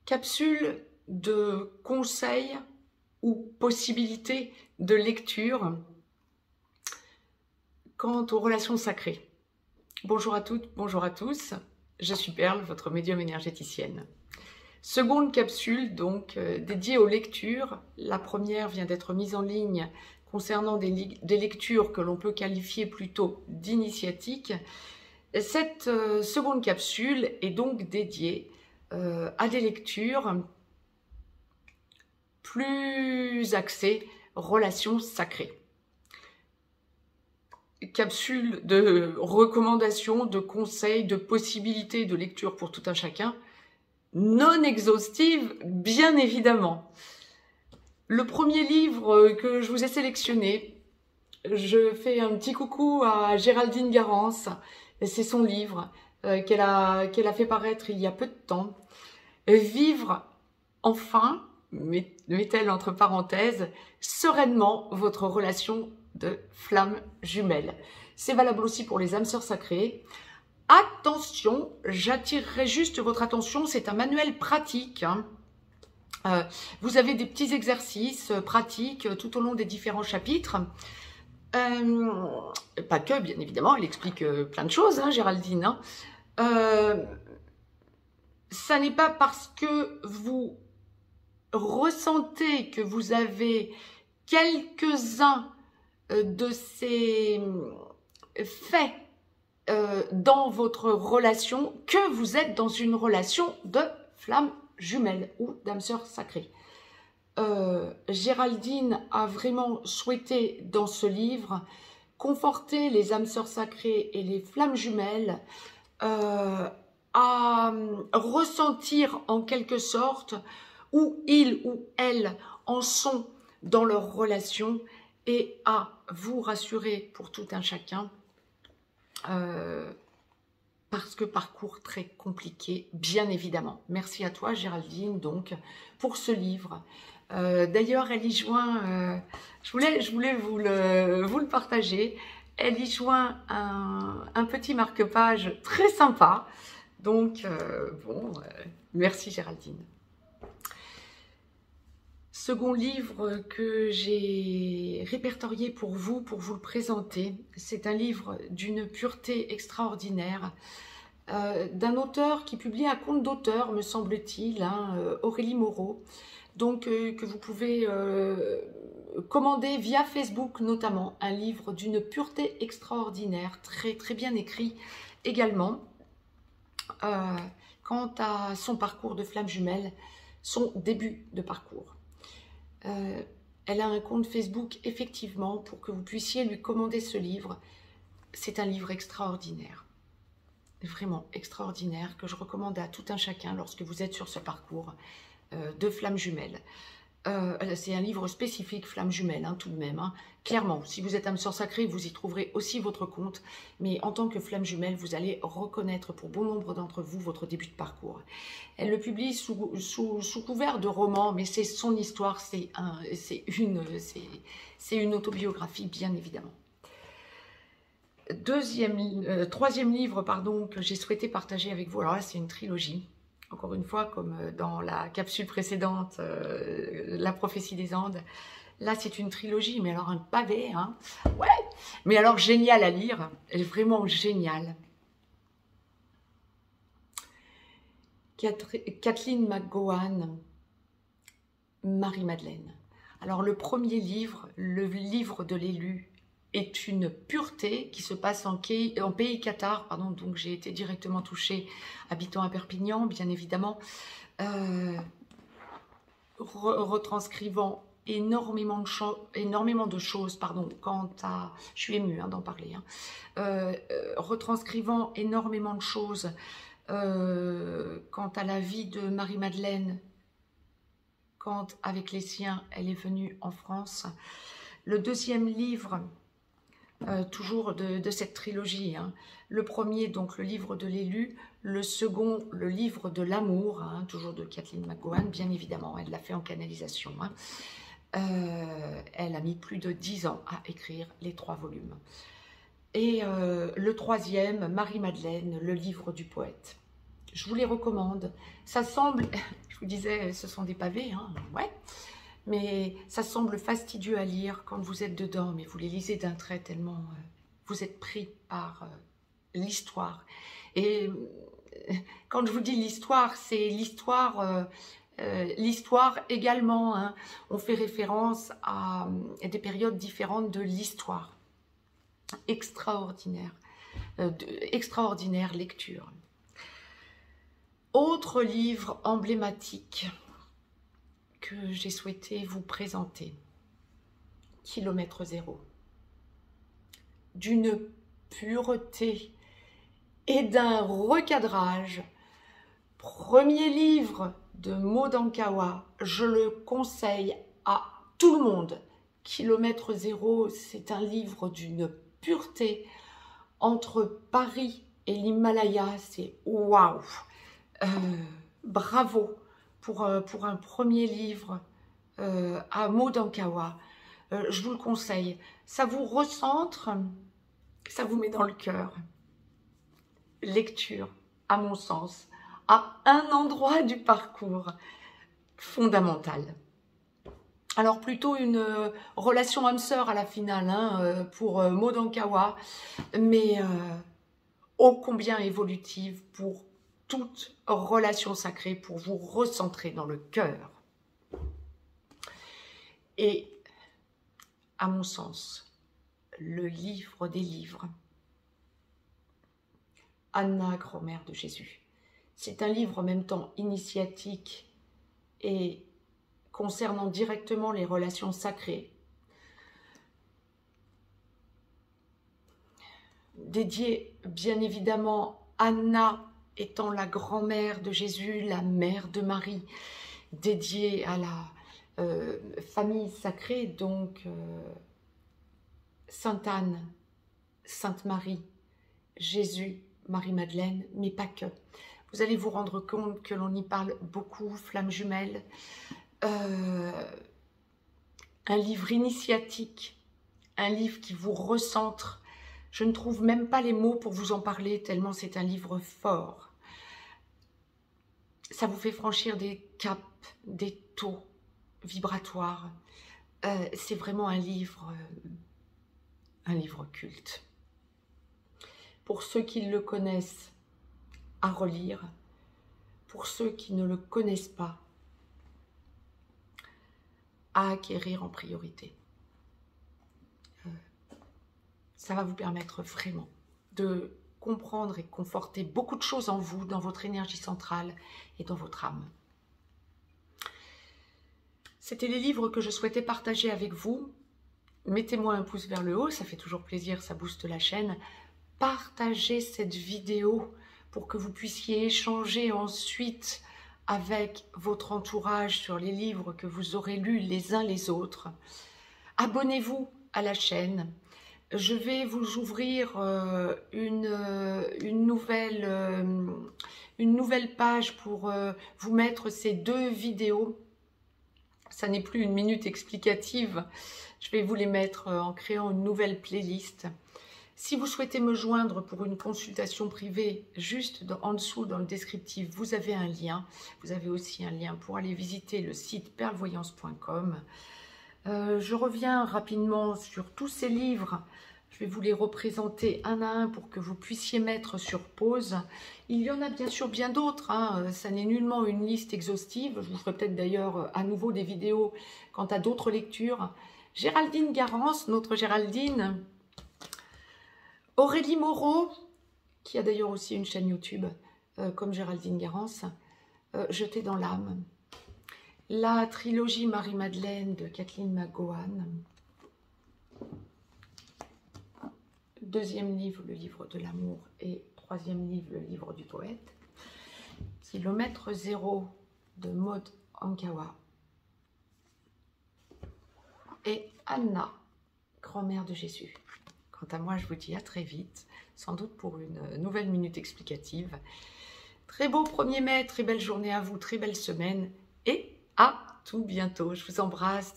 Capsule de conseils ou possibilités de lecture quant aux relations sacrées. Bonjour à toutes, bonjour à tous, je suis Perle, votre médium énergéticienne. Seconde capsule donc dédiée aux lectures. La première vient d'être mise en ligne concernant des lectures que l'on peut qualifier plutôt d'initiatiques. Cette seconde capsule est donc dédiée à des lectures plus axées relations sacrées. Capsule de recommandations, de conseils, de possibilités de lecture pour tout un chacun, non exhaustive bien évidemment. Le premier livre que je vous ai sélectionné, je fais un petit coucou à Géraldine Garance, c'est son livre qu'elle a fait paraître il y a peu de temps. Vivre enfin, met-elle entre parenthèses, sereinement votre relation de flamme jumelle. C'est valable aussi pour les âmes sœurs sacrées. Attention, j'attirerai juste votre attention, c'est un manuel pratique. Vous avez des petits exercices pratiques tout au long des différents chapitres. Pas que, bien évidemment, elle explique plein de choses, hein, Géraldine. Ça n'est pas parce que vous ressentez que vous avez quelques-uns de ces faits dans votre relation que vous êtes dans une relation de flamme jumelle ou d'âme sœur sacrée. Géraldine a vraiment souhaité dans ce livre conforter les âmes sœurs sacrées et les flammes jumelles à ressentir en quelque sorte où ils ou elles en sont dans leur relation et à vous rassurer pour tout un chacun parce que parcours très compliqué, bien évidemment. Merci à toi Géraldine donc pour ce livre. D'ailleurs, elle y joint, je voulais vous le partager, elle y joint un petit marque-page très sympa. Donc, merci Géraldine. Second livre que j'ai répertorié pour vous le présenter, c'est un livre d'une pureté extraordinaire, d'un auteur qui publie un conte d'auteur, me semble-t-il, hein, Aurélie Moreau, donc que vous pouvez commander via Facebook notamment, un livre d'une pureté extraordinaire, très très bien écrit également. Quant à son parcours de flamme jumelle, son début de parcours. Elle a un compte Facebook, effectivement, pour que vous puissiez lui commander ce livre. C'est un livre extraordinaire, vraiment extraordinaire, que je recommande à tout un chacun lorsque vous êtes sur ce parcours de flamme jumelle. C'est un livre spécifique flamme jumelle, hein, tout de même. Hein. Clairement, si vous êtes âme sœur sacrée, vous y trouverez aussi votre compte. Mais en tant que flamme jumelle, vous allez reconnaître pour bon nombre d'entre vous votre début de parcours. Elle le publie sous couvert de roman, mais c'est son histoire, c'est une autobiographie, bien évidemment. Troisième livre, pardon, que j'ai souhaité partager avec vous. Alors là, c'est une trilogie. Encore une fois, comme dans la capsule précédente, La prophétie des Andes, là c'est une trilogie, mais alors un pavé, hein, ouais, mais alors génial à lire, vraiment génial. Kathleen McGowan, Marie-Madeleine. Alors le premier livre, le livre de l'élu, est une pureté qui se passe en pays Qatar, pardon, donc j'ai été directement touchée, habitant à Perpignan, bien évidemment, retranscrivant énormément de choses, pardon, quant à, je suis émue hein, d'en parler, hein, retranscrivant énormément de choses quant à la vie de Marie-Madeleine, quand avec les siens, elle est venue en France. Le deuxième livre, toujours de cette trilogie. Hein. Le premier, donc le livre de l'élu. Le second, le livre de l'amour, hein, toujours de Kathleen McGowan, bien évidemment. Elle l'a fait en canalisation. Hein. Elle a mis plus de 10 ans à écrire les 3 volumes. Et le troisième, Marie-Madeleine, le livre du poète. Je vous les recommande. Ça semble, je vous disais, ce sont des pavés, hein, ouais. Mais ça semble fastidieux à lire quand vous êtes dedans, mais vous les lisez d'un trait tellement vous êtes pris par l'histoire. Et quand je vous dis l'histoire, c'est l'histoire également. Hein. On fait référence à des périodes différentes de l'histoire. Extraordinaire. Extraordinaire lecture. Autre livre emblématique que j'ai souhaité vous présenter, Kilomètre Zéro. D'une pureté et d'un recadrage. Premier livre de Maud Ankawa, je le conseille à tout le monde. Kilomètre Zéro, c'est un livre d'une pureté. Entre Paris et l'Himalaya, c'est waouh. Bravo pour un premier livre à Maud Ankawa. Je vous le conseille. Ça vous recentre, ça vous met dans le cœur. Lecture, à mon sens, à un endroit du parcours fondamental. Alors plutôt une relation âme-sœur à la finale hein, pour Maud Ankawa, mais ô combien évolutive pour toute relation sacrée, pour vous recentrer dans le cœur. Et à mon sens, le livre des livres, Anna, grand-mère de Jésus. C'est un livre en même temps initiatique et concernant directement les relations sacrées, dédié bien évidemment Anna étant la grand-mère de Jésus, la mère de Marie, dédiée à la famille sacrée, donc Sainte Anne, Sainte Marie, Jésus, Marie-Madeleine, mais pas que. Vous allez vous rendre compte que l'on y parle beaucoup, flammes jumelles, un livre initiatique, un livre qui vous recentre. Je ne trouve même pas les mots pour vous en parler, tellement c'est un livre fort. Ça vous fait franchir des caps, des taux vibratoires. C'est vraiment un livre culte. Pour ceux qui le connaissent, à relire. Pour ceux qui ne le connaissent pas, à acquérir en priorité. Ça va vous permettre vraiment de comprendre et conforter beaucoup de choses en vous, dans votre énergie centrale et dans votre âme. C'était les livres que je souhaitais partager avec vous. Mettez-moi un pouce vers le haut, ça fait toujours plaisir, ça booste la chaîne. Partagez cette vidéo pour que vous puissiez échanger ensuite avec votre entourage sur les livres que vous aurez lus les uns les autres. Abonnez-vous à la chaîne. Je vais vous ouvrir une nouvelle page pour vous mettre ces deux vidéos. Ça n'est plus une minute explicative. Je vais vous les mettre en créant une nouvelle playlist. Si vous souhaitez me joindre pour une consultation privée, juste en dessous dans le descriptif, vous avez un lien. Vous avez aussi un lien pour aller visiter le site perlevoyance.com. Je reviens rapidement sur tous ces livres. Je vais vous les représenter un à un pour que vous puissiez mettre sur pause. Il y en a bien sûr bien d'autres. Hein. Ça n'est nullement une liste exhaustive. Je vous ferai peut-être d'ailleurs à nouveau des vidéos quant à d'autres lectures. Géraldine Garance, notre Géraldine. Aurélie Moreau, qui a d'ailleurs aussi une chaîne YouTube, comme Géraldine Garance, Jetée dans l'âme. La trilogie Marie-Madeleine de Kathleen McGowan. Deuxième livre, le livre de l'amour. Et troisième livre, le livre du poète. Kilomètre Zéro de Maud Ankawa. Et Anna, grand-mère de Jésus. Quant à moi, je vous dis à très vite, sans doute pour une nouvelle minute explicative. Très beau 1er mai, très belle journée à vous, très belle semaine et à tout bientôt. Je vous embrasse.